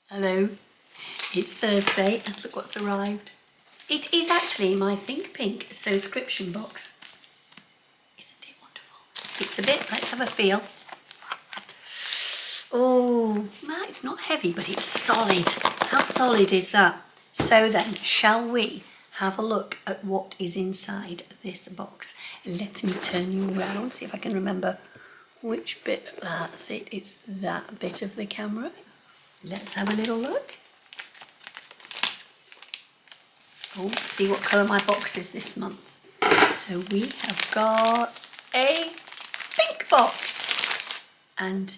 Hello, it's Thursday and look what's arrived. It is actually my Think Pink Sewcription box. Isn't it wonderful? It's a bit, let's have a feel. Oh, no, it's not heavy, but it's solid. How solid is that? So then, shall we have a look at what is inside this box? Let me turn you around, see if I can remember which bit. That's it, it's that bit of the camera. Let's have a little look. Oh, see what colour my box is this month. So we have got a pink box. And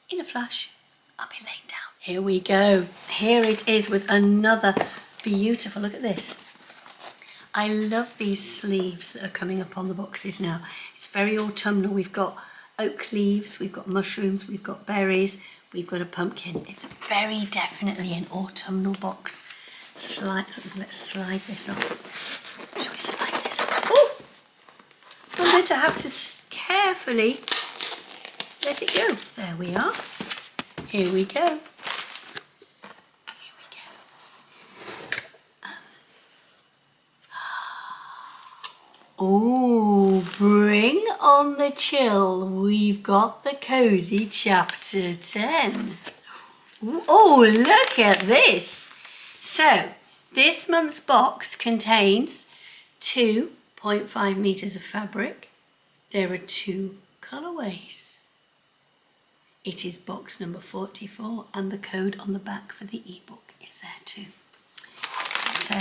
in a flash, I'll be laying down. Here we go. Here it is with another beautiful, look at this. I love these sleeves that are coming up on the boxes now. It's very autumnal. We've got oak leaves, we've got mushrooms, we've got berries, we've got a pumpkin. It's very definitely an autumnal box. Let's slide this off. Shall we slide this off? Oh! I'm going to have to carefully let it go. There we are. Here we go. Here we go. Oh, bring on the chill. We've got the cozy chapter 10. Oh, look at this. So, this month's box contains 2.5 meters of fabric. There are 2 colorways. It is box number 44 and the code on the back for the ebook is there too. So,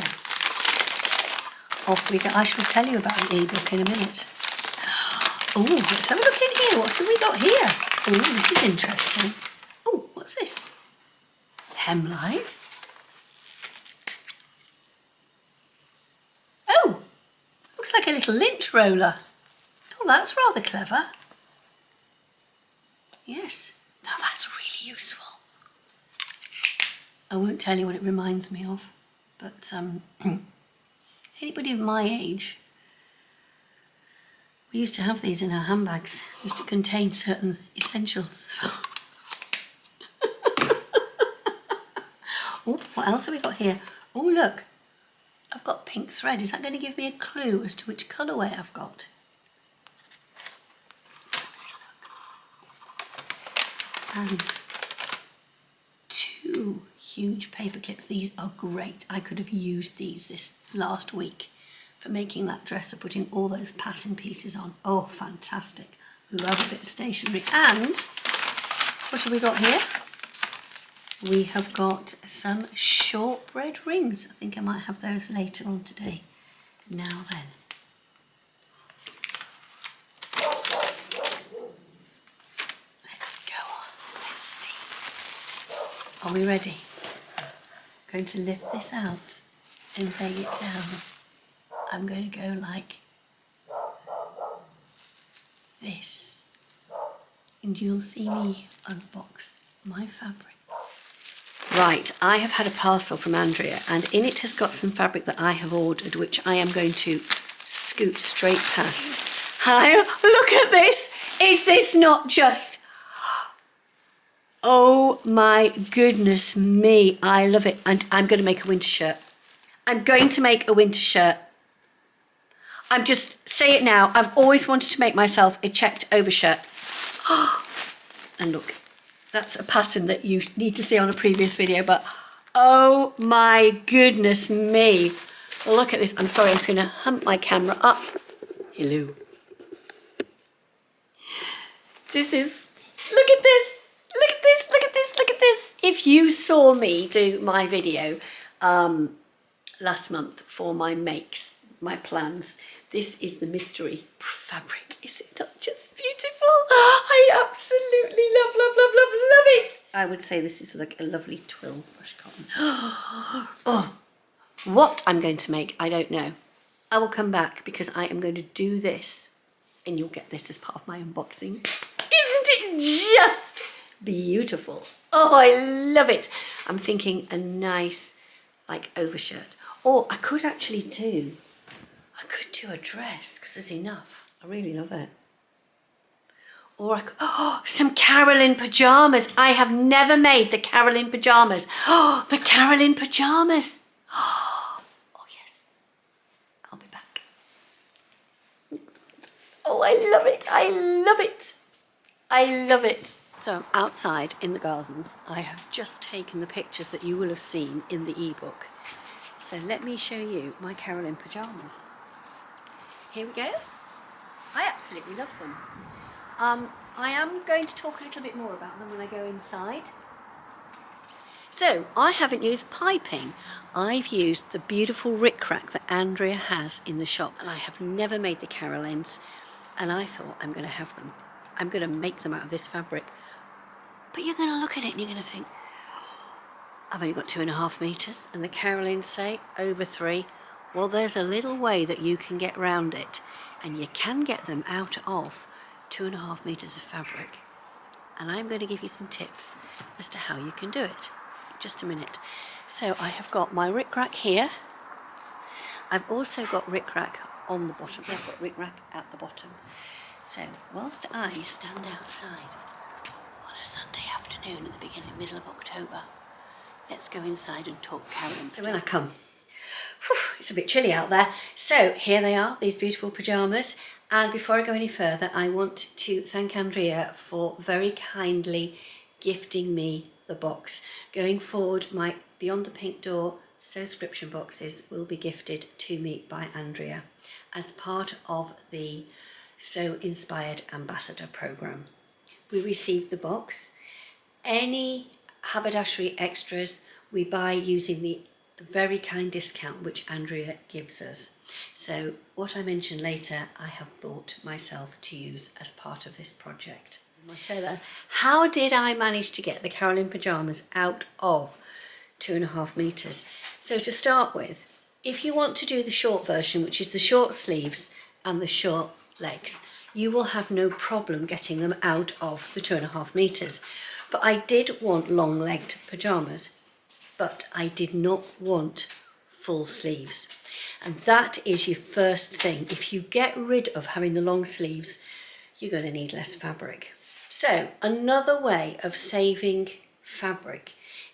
off we go. I shall tell you about the ebook in a minute. Oh, let's have a look in here. What have we got here? Oh, this is interesting. Oh, what's this? Hemline. Oh, looks like a little lint roller. Oh, that's rather clever. Yes, now that's really useful. I won't tell you what it reminds me of, but anybody of my age, we used to have these in our handbags. Used to contain certain essentials. Oh, what else have we got here? Oh, look, I've got pink thread. Is that going to give me a clue as to which colourway I've got? And 2 huge paper clips. These are great. I could have used these this last week for making that dress or putting all those pattern pieces on. Oh, fantastic. Love a bit of stationery. And what have we got here? We have got some shortbread rings. I think I might have those later on today. Now then. Let's go on. Let's see. Are we ready? Going to lift this out and lay it down. I'm going to go like this. And you'll see me unbox my fabric. Right, I have had a parcel from Andrea and in it has got some fabric that I have ordered, which I am going to scoot straight past. Hello, look at this. Is this not just... Oh my goodness me, I love it. And I'm going to make a winter shirt. I'm going to make a winter shirt. I'm just, say it now, I've always wanted to make myself a checked over-shirt. And look, that's a pattern that you need to see on a previous video, but oh my goodness me. Look at this. I'm sorry, I'm just going to hump my camera up. Hello. This is, look at this. Look at this, look at this, look at this. If you saw me do my video last month for my makes, my plans, this is the mystery fabric. Is it not just beautiful? I absolutely love, love, love, love, love it. I would say this is like a lovely twill brush cotton. Oh, what I'm going to make, I don't know. I will come back because I am going to do this and you'll get this as part of my unboxing. Isn't it just beautiful? Oh, I love it. I'm thinking a nice like overshirt. Or I could actually do a dress because there's enough. I really love it. Or some Carolyn Pyjamas. I have never made the Carolyn Pyjamas. Oh, the Carolyn Pyjamas. Oh, yes. I'll be back. Oh, I love it. I love it. I love it. So I'm outside in the garden. I have just taken the pictures that you will have seen in the ebook. So let me show you my Carolyn Pyjamas. Here we go. I absolutely love them. I am going to talk a little bit more about them when I go inside. So I haven't used piping. I've used the beautiful Ric Rac that Andrea has in the shop, and I have never made the Carolyns, and I thought I'm going to have them. I'm going to make them out of this fabric. But you're going to look at it and you're going to think, I've only got 2.5 metres, and the Carolyns say over 3. Well, there's a little way that you can get round it, and you can get them out of 2.5 metres of fabric. And I'm going to give you some tips as to how you can do it. Just a minute. So I have got my Ric Rac here. I've also got Ric Rac on the bottom. So I've got Ric Rac at the bottom. So whilst I stand outside on a Sunday afternoon at the middle of October, let's go inside and talk Carolyn. So when I come, it's a bit chilly out there. So here they are, these beautiful pyjamas. And before I go any further, I want to thank Andrea for very kindly gifting me the box. Going forward, my Beyond the Pink Door Sewcription boxes will be gifted to me by Andrea as part of the Sew Inspired Ambassador Programme. We received the box. Any haberdashery extras we buy using the very kind discount which Andrea gives us. So what I mentioned later, I have bought myself to use as part of this project. How did I manage to get the Carolyn Pyjamas out of 2.5 metres? So to start with, if you want to do the short version, which is the short sleeves and the short legs, you will have no problem getting them out of the 2.5 metres. But I did want long-legged pyjamas, but I did not want full sleeves. And that is your first thing. If you get rid of having the long sleeves, you're going to need less fabric. So another way of saving fabric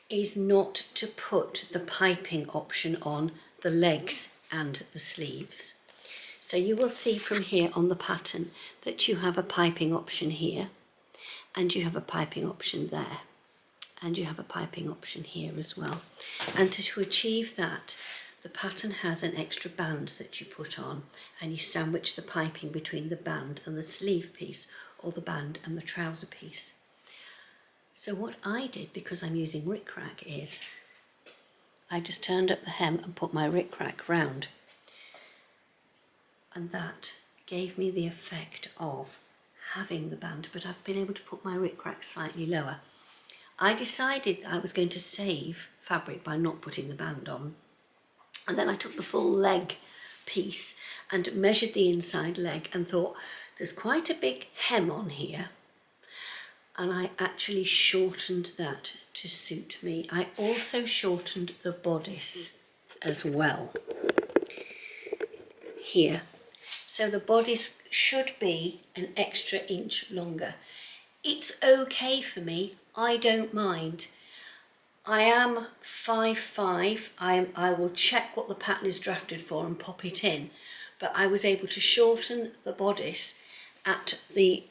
is not to put the piping option on the legs and the sleeves. So you will see from here on the pattern that you have a piping option here, and you have a piping option there, and you have a piping option here as well. And to achieve that, the pattern has an extra band that you put on, and you sandwich the piping between the band and the sleeve piece, or the band and the trouser piece. So what I did, because I'm using Ric Rac, is I just turned up the hem and put my Ric Rac round, and that gave me the effect of having the band, but I've been able to put my Ric Rac slightly lower. I decided I was going to save fabric by not putting the band on, and then I took the full leg piece and measured the inside leg and thought, there's quite a big hem on here, and I actually shortened that to suit me. I also shortened the bodice as well here. So the bodice should be an extra inch longer. It's okay for me, I don't mind. I am 5'5", I will check what the pattern is drafted for and pop it in, but I was able to shorten the bodice at the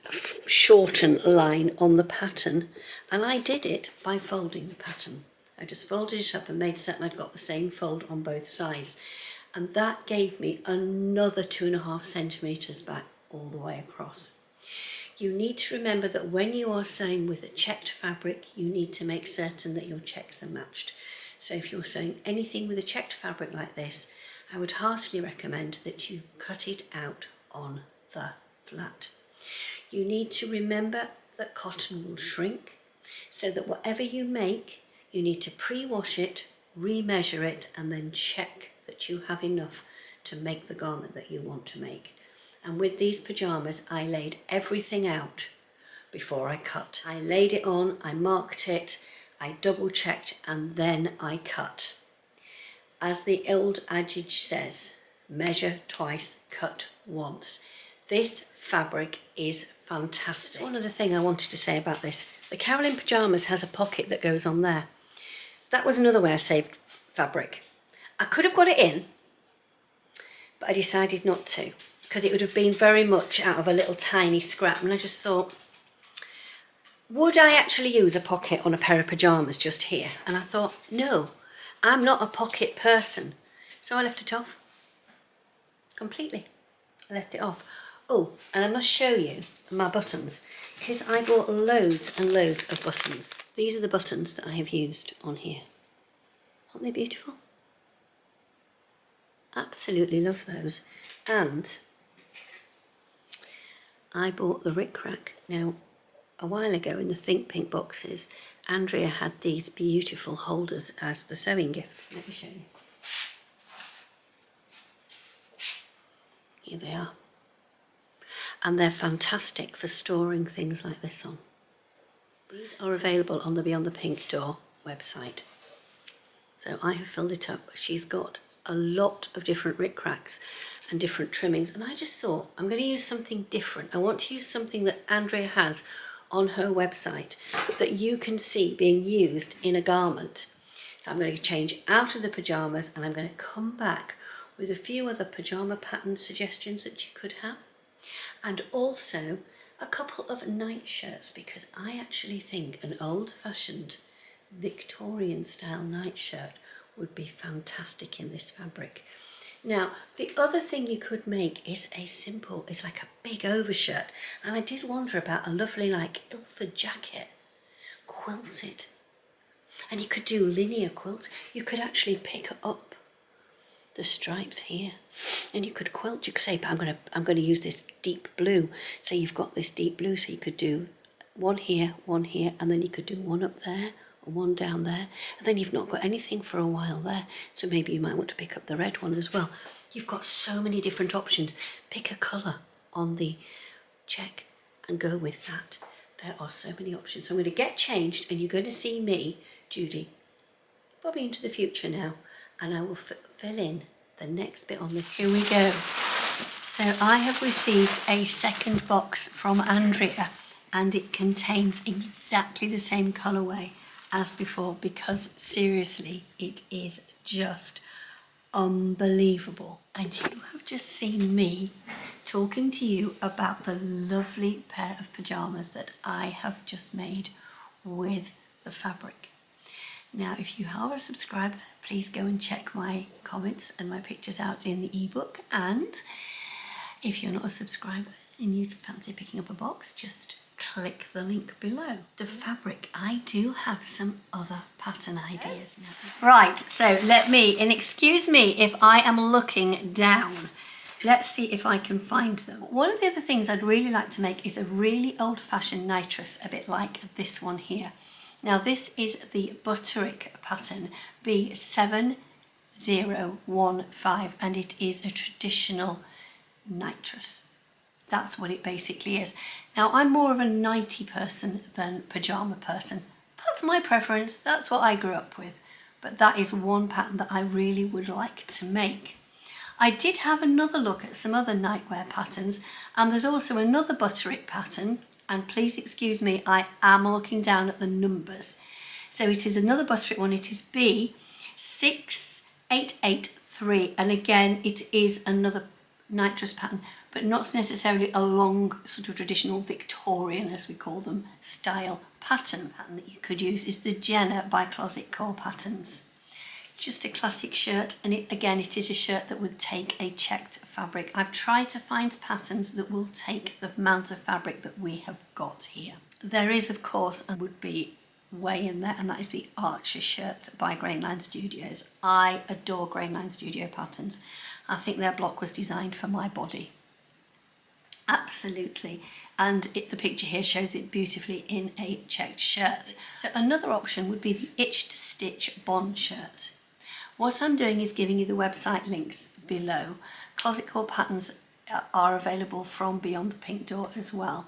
shorten line on the pattern, and I did it by folding the pattern. I just folded it up and made certain I'd got the same fold on both sides, and that gave me another 2.5 centimetres back all the way across. You need to remember that when you are sewing with a checked fabric, you need to make certain that your checks are matched. So if you're sewing anything with a checked fabric like this, I would heartily recommend that you cut it out on the flat. You need to remember that cotton will shrink, so that whatever you make, you need to pre-wash it, re-measure it, and then check that you have enough to make the garment that you want to make. And with these pyjamas, I laid everything out before I cut. I laid it on, I marked it, I double checked, and then I cut. As the old adage says, measure twice, cut once. This fabric is fantastic. One other thing I wanted to say about this. The Carolyn Pyjamas has a pocket that goes on there. That was another way I saved fabric. I could have got it in, but I decided not to because it would have been very much out of a little tiny scrap, and I just thought, would I actually use a pocket on a pair of pyjamas just here? And I thought, no, I'm not a pocket person. So I left it off completely. I left it off. Oh, and I must show you my buttons because I bought loads and loads of buttons. These are the buttons that I have used on here. Aren't they beautiful? Absolutely love those. And I bought the Ric Rac. Now, a while ago in the Think Pink boxes, Andrea had these beautiful holders as the sewing gift. Let me show you. Here they are. And they're fantastic for storing things like this on. These are available on the Beyond the Pink Door website. So I have filled it up. She's got a lot of different Ric Racs and different trimmings, and I just thought I'm going to use something different. I want to use something that Andrea has on her website that you can see being used in a garment. So I'm going to change out of the pyjamas and I'm going to come back with a few other pyjama pattern suggestions that you could have, and also a couple of night shirts, because I actually think an old-fashioned Victorian style nightshirt would be fantastic in this fabric. Now, the other thing you could make is it's like a big overshirt, and I did wonder about a lovely like Ilford jacket, quilted, and you could do linear quilts. You could actually pick up the stripes here, and you could quilt. You could say, I'm going to use this deep blue. So you've got this deep blue, so you could do one here, and then you could do one up there, and one down there, and then you've not got anything for a while there. So maybe you might want to pick up the red one as well. You've got so many different options. Pick a colour on the check and go with that. There are so many options. So I'm going to get changed, and you're going to see me, Judi, probably into the future now, and I will fill in the next bit on this. Here we go. So I have received a second box from Andrea, and it contains exactly the same colourway as before, because seriously, it is just unbelievable. And you have just seen me talking to you about the lovely pair of pyjamas that I have just made with the fabric. Now, if you are a subscriber, please go and check my comments and my pictures out in the ebook. And if you're not a subscriber and you fancy picking up a box, just click the link below. The fabric, I do have some other pattern ideas now. Right, so and excuse me if I am looking down. Let's see if I can find them. One of the other things I'd really like to make is a really old-fashioned nightdress, a bit like this one here. Now this is the Butterick pattern B7015, and it is a traditional nightdress. That's what it basically is. Now I'm more of a nighty person than pyjama person. That's my preference, that's what I grew up with. But that is one pattern that I really would like to make. I did have another look at some other nightwear patterns, and there's also another Butterick pattern, and please excuse me, I am looking down at the numbers. So it is another Butterick one, it is B6883, and again it is another nightdress pattern, but not necessarily a long sort of traditional Victorian, as we call them, style pattern. Pattern that you could use is the Jenna by Closet Core Patterns. It's just a classic shirt, and it is a shirt that would take a checked fabric. I've tried to find patterns that will take the amount of fabric that we have got here. There is, of course, and would be way in there, and that is the Archer shirt by Grainline Studios. I adore Grainline Studio patterns. I think their block was designed for my body. Absolutely. And the picture here shows it beautifully in a checked shirt. So another option would be the Itch to Stitch Bonn shirt. What I'm doing is giving you the website links below. Closet Core Patterns are available from Beyond the Pink Door as well.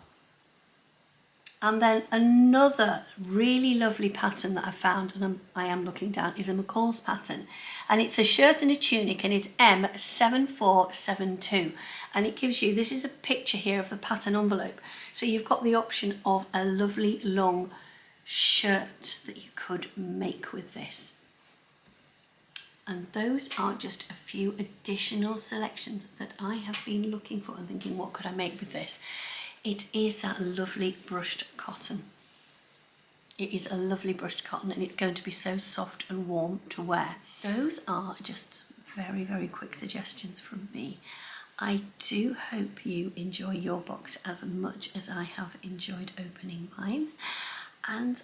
And then another really lovely pattern that I found, and I am looking down, is a McCall's pattern. And it's a shirt and a tunic, and it's M7472. And it gives you, this is a picture here of the pattern envelope. So you've got the option of a lovely long shirt that you could make with this. And those are just a few additional selections that I have been looking for and thinking, what could I make with this? It is that lovely brushed cotton. It is a lovely brushed cotton, and it's going to be so soft and warm to wear. Those are just very, very quick suggestions from me. I do hope you enjoy your box as much as I have enjoyed opening mine. And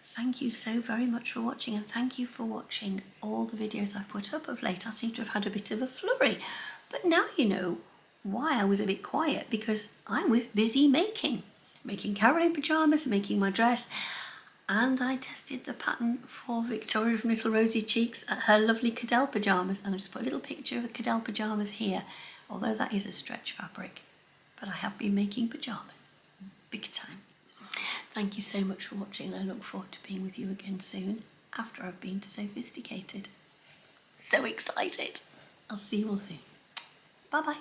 thank you so very much for watching, and thank you for watching all the videos I've put up of late. I seem to have had a bit of a flurry, but now you know why I was a bit quiet, because I was busy making Carolyn Pyjamas, making my dress, and I tested the pattern for Victoria from Little Rosy Cheeks at her lovely Cadell Pyjamas, and I just put a little picture of the Cadell Pyjamas here, although that is a stretch fabric, but I have been making pyjamas, big time. So, thank you so much for watching, and I look forward to being with you again soon, after I've been to Sophisticated. So excited! I'll see you all soon. Bye bye.